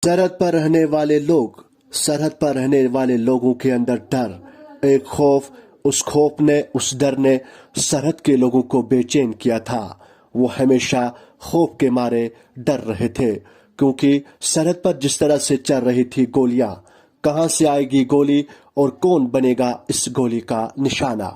सरहद पर रहने वाले लोग, सरहद पर रहने वाले लोगों के अंदर डर, एक खौफ, उस डर ने सरहद के लोगों को बेचैन किया था। वो हमेशा खौफ के मारे डर रहे थे, क्योंकि सरहद पर जिस तरह से चल रही थी गोलियां, कहां से आएगी गोली और कौन बनेगा इस गोली का निशाना।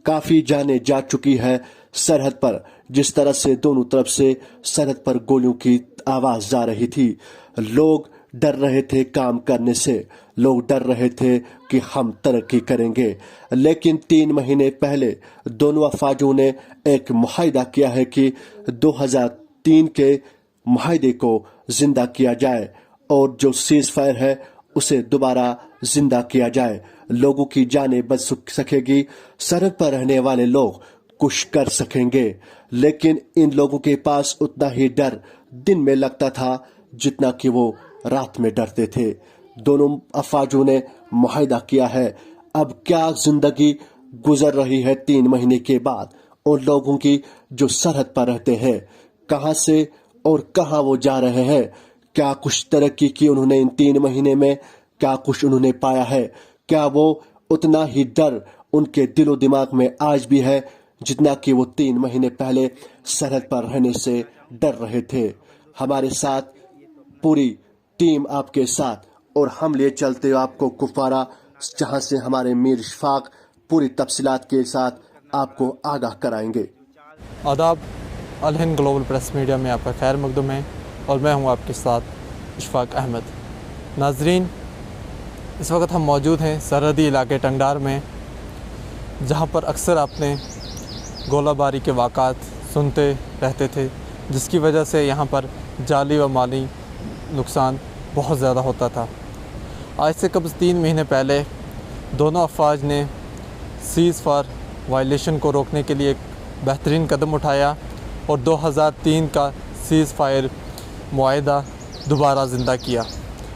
काफी जाने जा चुकी है सरहद पर, जिस तरह से दोनों तरफ से सरहद पर गोलियों की आवाज जा रही थी। लोग डर रहे थे काम करने से, लोग डर रहे थे कि हम तरक्की करेंगे। लेकिन 3 महीने पहले दोनों अफवाजों ने एक मुआहदा किया है कि 2003 के मुआहदे को जिंदा किया जाए और जो सीज फायर है उसे दोबारा जिंदा किया जाए। लोगों की जानें बच सकेगी, सरहद पर रहने वाले लोग कुछ कर सकेंगे। लेकिन इन लोगों के पास उतना ही डर दिन में लगता था जितना कि वो रात में डरते थे। दोनों अफवाजों ने मुआहदा किया है। अब क्या जिंदगी गुजर रही है 3 महीने के बाद उन लोगों की जो सरहद पर रहते हैं, कहां से और कहां वो जा रहे हैं। क्या कुछ तरक्की की उन्होंने इन 3 महीने में, क्या कुछ उन्होंने पाया है। क्या वो उतना ही डर उनके दिलो दिमाग में आज भी है जितना कि वो 3 महीने पहले सरहद पर रहने से डर रहे थे। हमारे साथ पूरी टीम आपके साथ, और हम ले चलते हो आपको कुपवारा, जहां से हमारे मीर इशफाक पूरी तफसीलात के साथ आपको आगाह कराएंगे। आदाब, अल हिंद ग्लोबल प्रेस मीडिया में आपका खैर मकदूम है और मैं हूं आपके साथ इशफाक अहमद। नाजरीन, इस वक्त हम मौजूद हैं सरहदी इलाके टंगडार में, जहां पर अक्सर आपने गोलाबारी के वाक़ात सुनते रहते थे, जिसकी वजह से यहाँ पर जाली व माली नुकसान बहुत ज़्यादा होता था। आज से करीब 3 महीने पहले दोनों अफवाज ने सीज़ फायर वायलेशन को रोकने के लिए एक बेहतरीन कदम उठाया और 2003 का सीज़ फायर मुआहदा दोबारा ज़िंदा किया।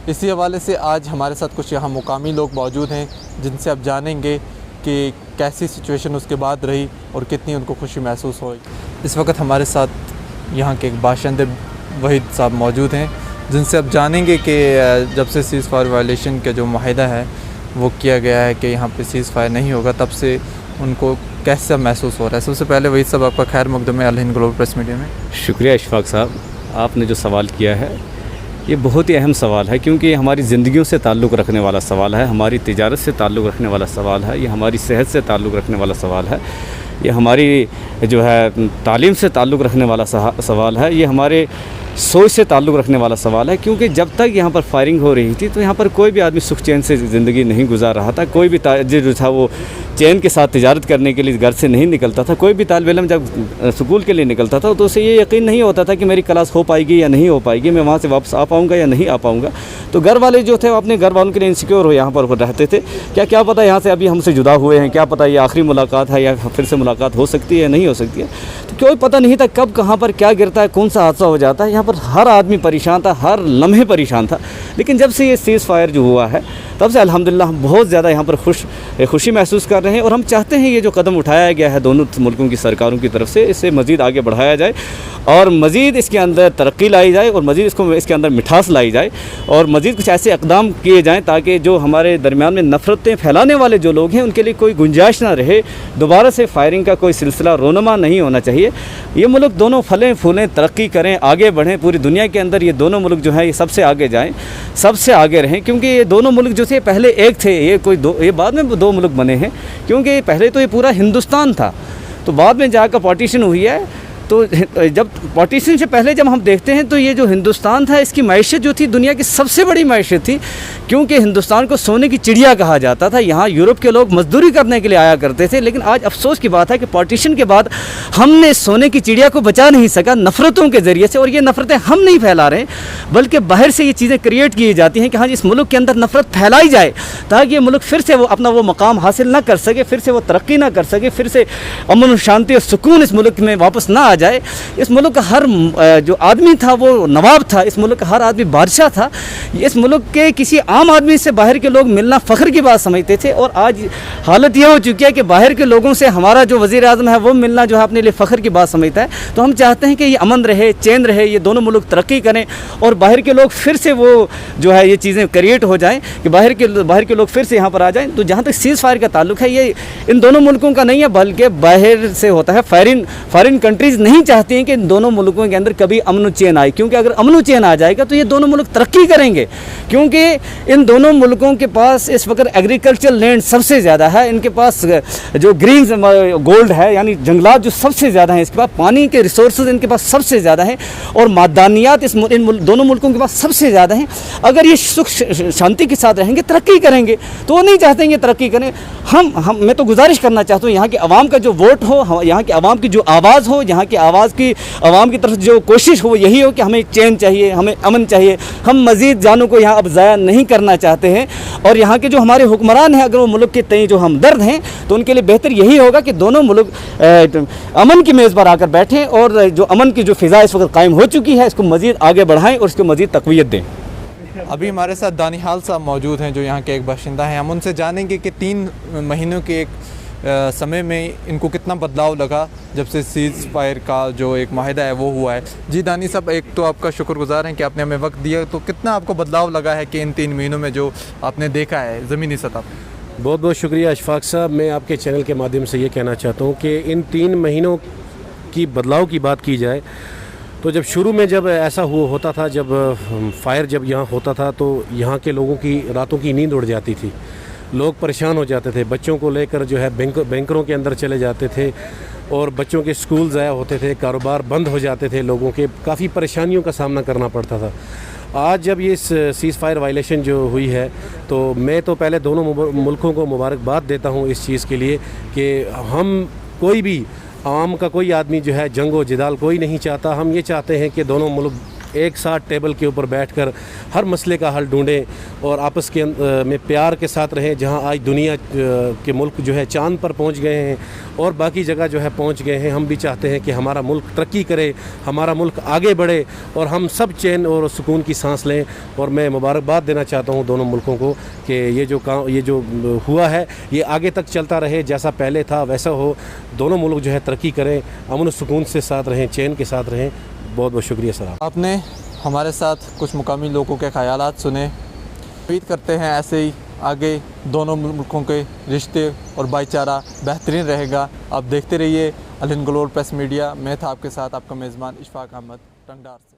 इसी हवाले से आज हमारे साथ कुछ यहाँ मुकामी लोग मौजूद हैं, जिनसे अब जानेंगे कि कैसी सिचुएशन उसके बाद रही और कितनी उनको खुशी महसूस हुई। इस वक्त हमारे साथ यहाँ के एक बाशिंदे वहीद साहब मौजूद हैं, जिनसे अब जानेंगे कि जब से सीज़ फायर वायलेशन का जो मुआहदा है वो किया गया है कि यहाँ पे सीज़ फायर नहीं होगा, तब से उनको कैसा महसूस हो रहा है। सबसे पहले वहीद साहब, आपका खैर मकदम है अल हिंद ग्लोबल प्रेस मीडिया में। शुक्रिया इशफाक साहब, आपने जो सवाल किया है ये बहुत ही अहम सवाल है, क्योंकि ये हमारी ज़िंदगियों से ताल्लुक़ रखने वाला सवाल है, हमारी तिजारत से ताल्लुक़ रखने वाला सवाल है, ये हमारी सेहत से ताल्लुक़ रखने वाला सवाल है, ये हमारी जो है तालीम से ताल्लुक़ रखने वाला सवाल है, ये हमारे सोच से ताल्लुक़ रखने वाला सवाल है। क्योंकि जब तक यहाँ पर फायरिंग हो रही थी तो यहाँ पर कोई भी आदमी सुख चैन से ज़िंदगी नहीं गुजार रहा था। कोई भी ताजिर जो था वो चैन के साथ तिजारत करने के लिए घर से नहीं निकलता था। कोई भी तालिब इल्म जब स्कूल के लिए निकलता था तो उसे ये यकीन नहीं होता था कि मेरी क्लास हो पाएगी या नहीं हो पाएगी, मैं वहाँ से वापस आ पाऊँगा या नहीं आ पाऊँगा। तो घर वाले जो थे वो अपने घर वालों के लिए इनसिक्योर हो यहाँ पर रहते थे। क्या पता यहाँ से अभी हमसे जुदा हुए हैं, क्या पता ये आखिरी मुलाकात है या फिर से मुलाकात हो सकती है या नहीं हो सकती है। तो कोई पता नहीं था कब कहाँ पर क्या गिरता है, कौन सा हादसा हो जाता है। यहाँ पर हर आदमी परेशान था, हर लम्हे परेशान था। लेकिन जब से ये सीज़ फायर जो हुआ है तब से अल्हम्दुलिल्लाह हम बहुत ज़्यादा यहाँ पर खुशी महसूस कर रहे हैं और हम चाहते हैं ये जो कदम उठाया गया है दोनों मुल्कों की सरकारों की तरफ से, इससे मज़ीद आगे बढ़ाया जाए और मज़ीद इसके अंदर तरक्की लाई जाए और मज़ीद इसके अंदर मिठास लाई जाए और मज़ीद कुछ ऐसे इक़दाम किए जाएँ ताकि जो हमारे दरमियान में नफ़रतें फैलाने वाले जो लोग हैं उनके लिए कोई गुंजाइश ना रहे। दोबारा से फायरिंग का कोई सिलसिला रोनमा नहीं होना चाहिए। ये मुल्क दोनों फलें फूलें, तरक्की करें, आगे बढ़ें। पूरी दुनिया के अंदर ये दोनों मुल्क जो है ये सबसे आगे जाएँ, सबसे आगे रहें, क्योंकि ये दोनों मुल्क जो थे पहले एक थे, ये बाद में 2 मुल्क बने हैं। क्योंकि पहले तो ये पूरा हिंदुस्तान था, तो बाद में जाकर पार्टीशन हुई है। तो जब पार्टीशन से पहले जब हम देखते हैं तो ये जो हिंदुस्तान था इसकी मैशत जो थी दुनिया की सबसे बड़ी मैशत थी, क्योंकि हिंदुस्तान को सोने की चिड़िया कहा जाता था। यहाँ यूरोप के लोग मजदूरी करने के लिए आया करते थे। लेकिन आज अफसोस की बात है कि पार्टीशन के बाद हमने सोने की चिड़िया को बचा नहीं सका नफ़रतों के ज़रिए से। और ये नफ़रतें हम नहीं फैला रहे, बल्कि बाहर से ये चीज़ें क्रिएट की जाती हैं कि हाँ इस मुल्क के अंदर नफ़रत फैलाई जाए ताकि ये मुल्क फिर से वो अपना वो मकाम हासिल ना कर सके, फिर से वो तरक्की ना कर सके, फिर से अमन शांति और सुकून इस मुल्क में वापस ना आ आ जाए, इस मुल्क का हर जो आदमी था वो नवाब था, इस मुल्क का हर आदमी बादशाह था। इस मुल्क के किसी आम आदमी से बाहर के लोग मिलना फ़ख्र की बात समझते थे, और आज हालत यह हो चुकी है कि बाहर के लोगों से हमारा जो वज़ीर आज़म है वो मिलना जो है अपने लिए फ़ख्र की बात समझता है। तो हम चाहते हैं कि ये अमन रहे, चैन रहे, ये दोनों मुल्क तरक्की करें, और बाहर के लोग फिर से वो जो है ये चीज़ें क्रिएट हो जाएँ कि बाहर के लोग फिर से यहाँ पर आ जाएँ। तो जहाँ तक सीज़ फायर का ताल्लुक है, ये इन दोनों मुल्कों का नहीं है, बल्कि बाहर से होता है। फॉरेन कंट्रीज़ नहीं चाहती हैं कि इन दोनों मुल्कों के अंदर कभी अमन चैन आए, क्योंकि अगर अमन चैन आ जाएगा तो ये दोनों मुल्क तरक्की करेंगे। क्योंकि इन दोनों मुल्कों के पास इस वक्त एग्रीकल्चर लैंड सबसे ज़्यादा है, इनके पास जो ग्रीन गोल्ड है यानी जंगलात जो सबसे ज़्यादा हैं, इसके पास पानी के रिसोर्सेज इनके पास सबसे ज़्यादा हैं, और मादानियात इन दोनों मुल्कों के पास सबसे ज़्यादा हैं। अगर ये सुख शांति के साथ रहेंगे, तरक्की करेंगे, तो वो नहीं चाहते हैं तरक्की करें। मैं तो गुजारिश करना चाहता हूँ, यहाँ के अवाम का जो वोट हो, यहाँ के अवाम की जो आवाज़ हो, यहाँ की आवाज़ की अवाम की तरफ जो कोशिश हो, यही हो कि हमें चैन चाहिए, हमें अमन चाहिए। हम मज़ीद जानों को यहाँ अब ज़ाया नहीं करना चाहते हैं, और यहाँ के जो हमारे हुक्मरान हैं, अगर वो मुल्क के तय जो हमदर्द हैं, तो उनके लिए बेहतर यही होगा कि दोनों मुल्क अमन की मेज़ पर आकर बैठें, और जो अमन की जो फ़िज़ा इस वक्त कायम हो चुकी है, इसको मज़ीद आगे बढ़ाएँ और इसको मज़ीद तक़वियत दें। अभी हमारे साथ दानिहाल साहब मौजूद हैं, जो यहाँ के एक बाशिंदा हैं। हम उनसे जानेंगे कि 3 महीनों के एक समय में इनको कितना बदलाव लगा जब से सीज़ फायर का जो एक माहिदा है वो हुआ है। जी दानी साहब, एक तो आपका शुक्रगुजार हैं कि आपने हमें वक्त दिया, तो कितना आपको बदलाव लगा है कि इन 3 महीनों में जो आपने देखा है ज़मीनी सतह पर? बहुत बहुत शुक्रिया अशफाक साहब। मैं आपके चैनल के माध्यम से ये कहना चाहता हूँ कि इन 3 महीनों की बदलाव की बात की जाए तो जब शुरू में जब ऐसा होता था, जब फायर जब यहाँ होता था, तो यहाँ के लोगों की रातों की नींद उड़ जाती थी, लोग परेशान हो जाते थे, बच्चों को लेकर जो है बैंकरों के अंदर चले जाते थे, और बच्चों के स्कूल ज़ाया होते थे, कारोबार बंद हो जाते थे, लोगों के काफ़ी परेशानियों का सामना करना पड़ता था। आज जब ये सीज़ फायर वायलेशन जो हुई है, तो मैं तो पहले दोनों मुल्कों को मुबारकबाद देता हूँ इस चीज़ के लिए कि हम कोई भी आवाम का कोई आदमी जो है जंग व जिदाल कोई नहीं चाहता। हम ये चाहते हैं कि दोनों मुल्क एक साथ टेबल के ऊपर बैठकर हर मसले का हल ढूंढें और आपस के में प्यार के साथ रहें। जहां आज दुनिया के मुल्क जो है चांद पर पहुंच गए हैं और बाकी जगह जो है पहुंच गए हैं, हम भी चाहते हैं कि हमारा मुल्क तरक्की करे, हमारा मुल्क आगे बढ़े और हम सब चैन और सुकून की सांस लें। और मैं मुबारकबाद देना चाहता हूं दोनों मुल्कों को कि ये जो हुआ है ये आगे तक चलता रहे, जैसा पहले था वैसा हो। दोनों मुल्क जो है तरक्की करें, अमन सुकून से साथ रहें, चैन के साथ रहें। बहुत बहुत शुक्रिया सर। आपने हमारे साथ कुछ मुकामी लोगों के ख़यालात सुने। उम्मीद करते हैं ऐसे ही आगे दोनों मुल्कों के रिश्ते और भाईचारा बेहतरीन रहेगा। आप देखते रहिए अल हिंद ग्लोबल प्रेस मीडिया। मैं था आपके साथ आपका मेज़बान इशफाक अहमद टंगडार से।